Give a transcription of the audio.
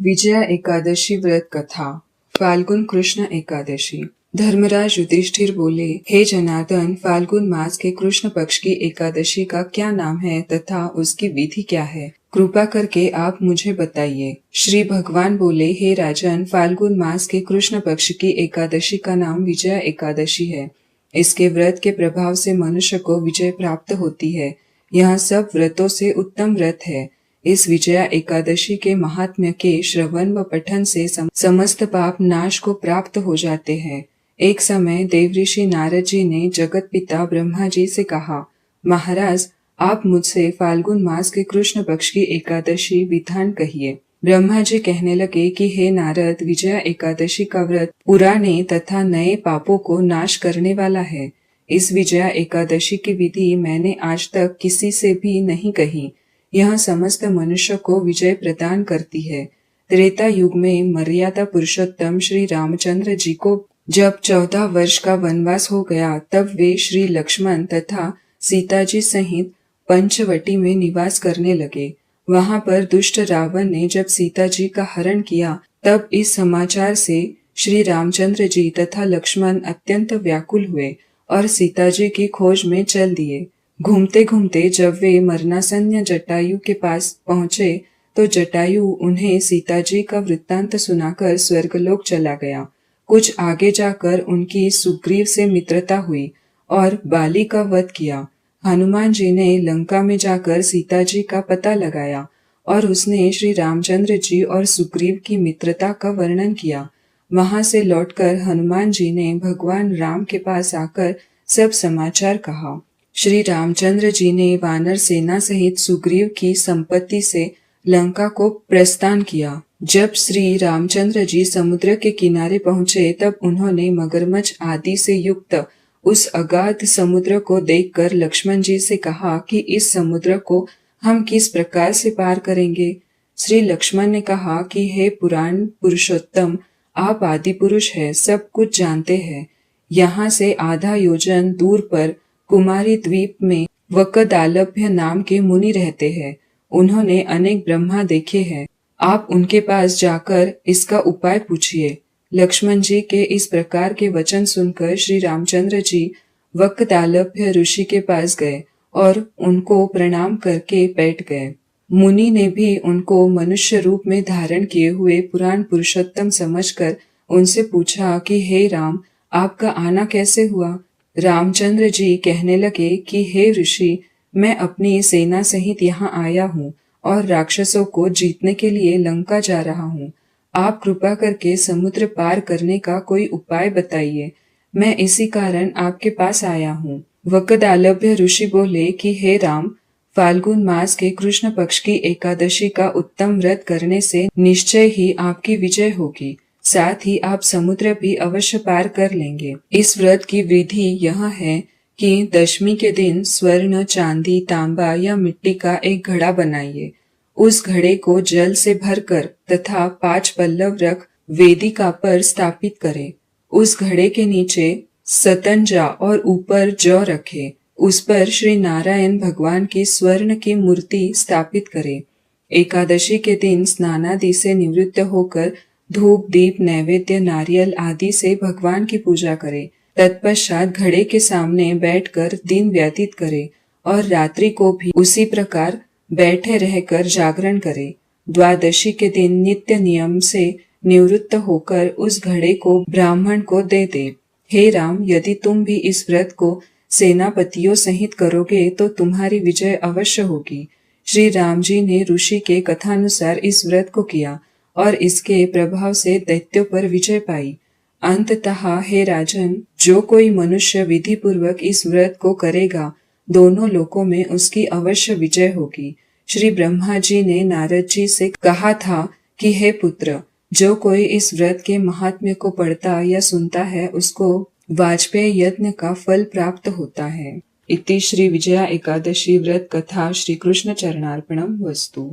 विजया एकादशी व्रत कथा। फाल्गुन कृष्ण एकादशी। धर्मराज युधिष्ठिर बोले, हे जनार्दन, फाल्गुन मास के कृष्ण पक्ष की एकादशी का क्या नाम है तथा उसकी विधि क्या है? कृपा करके आप मुझे बताइए। श्री भगवान बोले, हे राजन, फाल्गुन मास के कृष्ण पक्ष की एकादशी का नाम विजया एकादशी है। इसके व्रत के प्रभाव से मनुष्य को विजय प्राप्त होती है। यह सब व्रतों से उत्तम व्रत है। इस विजया एकादशी के महात्म्य के श्रवण व पठन से समस्त पाप नाश को प्राप्त हो जाते हैं। एक समय देवऋषि नारद जी ने जगत पिता ब्रह्मा जी से कहा, महाराज, आप मुझसे फाल्गुन मास के कृष्ण पक्ष की एकादशी विधान कहिए। ब्रह्मा जी कहने लगे कि हे नारद, विजया एकादशी का व्रत पुराने तथा नए पापों को नाश करने वाला है। इस विजया एकादशी की विधि मैंने आज तक किसी से भी नहीं कही। यह समस्त मनुष्य को विजय प्रदान करती है। त्रेता युग में मर्यादा पुरुषोत्तम श्री रामचंद्र जी को जब 14 वर्ष का वनवास हो गया, तब वे श्री लक्ष्मण तथा सीता जी सहित पंचवटी में निवास करने लगे। वहां पर दुष्ट रावण ने जब सीता जी का हरण किया, तब इस समाचार से श्री रामचंद्र जी तथा लक्ष्मण अत्यंत व्याकुल हुए और सीता जी की खोज में चल दिए। घूमते घूमते जब वे मरणासन्न जटायु के पास पहुंचे, तो जटायु उन्हें सीता जी का वृत्तांत सुनाकर स्वर्गलोक चला गया। कुछ आगे जाकर उनकी सुग्रीव से मित्रता हुई और बाली का वध किया। हनुमान जी ने लंका में जाकर सीता जी का पता लगाया और उसने श्री रामचंद्र जी और सुग्रीव की मित्रता का वर्णन किया। वहां से लौटकर हनुमान जी ने भगवान राम के पास आकर सब समाचार कहा। श्री रामचंद्र जी ने वानर सेना सहित सुग्रीव की संपत्ति से लंका को प्रस्थान किया। जब श्री रामचंद्र जी समुद्र के किनारे पहुंचे, तब उन्होंने मगरमच्छ आदि से युक्त उस अगाध समुद्र को देखकर लक्ष्मण जी से कहा कि इस समुद्र को हम किस प्रकार से पार करेंगे? श्री लक्ष्मण ने कहा कि हे पुराण पुरुषोत्तम, आप आदि पुरुष है, सब कुछ जानते हैं। यहाँ से आधा योजन दूर पर कुमारी द्वीप में वकदालभ्य नाम के मुनि रहते हैं। उन्होंने अनेक ब्रह्मा देखे हैं। आप उनके पास जाकर इसका उपाय पूछिए। लक्ष्मण जी के इस प्रकार के वचन सुनकर श्री रामचंद्र जी वकदालभ्य ऋषि के पास गए और उनको प्रणाम करके बैठ गए। मुनि ने भी उनको मनुष्य रूप में धारण किए हुए पुराण पुरुषोत्तम समझकर उनसे पूछा कि हे राम, आपका आना कैसे हुआ? रामचंद्र जी कहने लगे कि हे ऋषि, मैं अपनी सेना सहित यहाँ आया हूँ और राक्षसों को जीतने के लिए लंका जा रहा हूँ। आप कृपा करके समुद्र पार करने का कोई उपाय बताइए। मैं इसी कारण आपके पास आया हूँ। वकदालभ्य ऋषि बोले कि हे राम, फाल्गुन मास के कृष्ण पक्ष की एकादशी का उत्तम व्रत करने से निश्चय ही आपकी विजय होगी। साथ ही आप समुद्र भी अवश्य पार कर लेंगे। इस व्रत की विधि यह है कि दशमी के दिन स्वर्ण, चांदी, तांबा या मिट्टी का एक घड़ा बनाइए। उस घड़े को जल से भरकर तथा 5 पल्लव रख वेदिका पर स्थापित करें। उस घड़े के नीचे सतंजा और ऊपर जौ रखे। उस पर श्री नारायण भगवान की स्वर्ण की मूर्ति स्थापित करें। एकादशी के दिन स्नानादि से निवृत्त होकर धूप, दीप, नैवेद्य, नारियल आदि से भगवान की पूजा करें। तत्पश्चात घड़े के सामने बैठकर दिन व्यतीत करें और रात्रि को भी उसी प्रकार बैठे रहकर जागरण करें। द्वादशी के दिन नित्य नियम से निवृत्त होकर उस घड़े को ब्राह्मण को दे दे। हे राम, यदि तुम भी इस व्रत को सेनापतियों सहित करोगे तो तुम्हारी विजय अवश्य होगी। श्री राम जी ने ऋषि के कथानुसार इस व्रत को किया और इसके प्रभाव से दैत्यों पर विजय पाई। अंततः हे राजन, जो कोई मनुष्य विधि पूर्वक इस व्रत को करेगा, दोनों लोकों में उसकी अवश्य विजय होगी। श्री ब्रह्मा जी ने नारद जी से कहा था कि हे पुत्र, जो कोई इस व्रत के महात्म्य को पढ़ता या सुनता है, उसको वाजपेय यज्ञ का फल प्राप्त होता है। इति श्री विजया एकादशी व्रत कथा श्री कृष्ण चरणार्पणम वस्तु।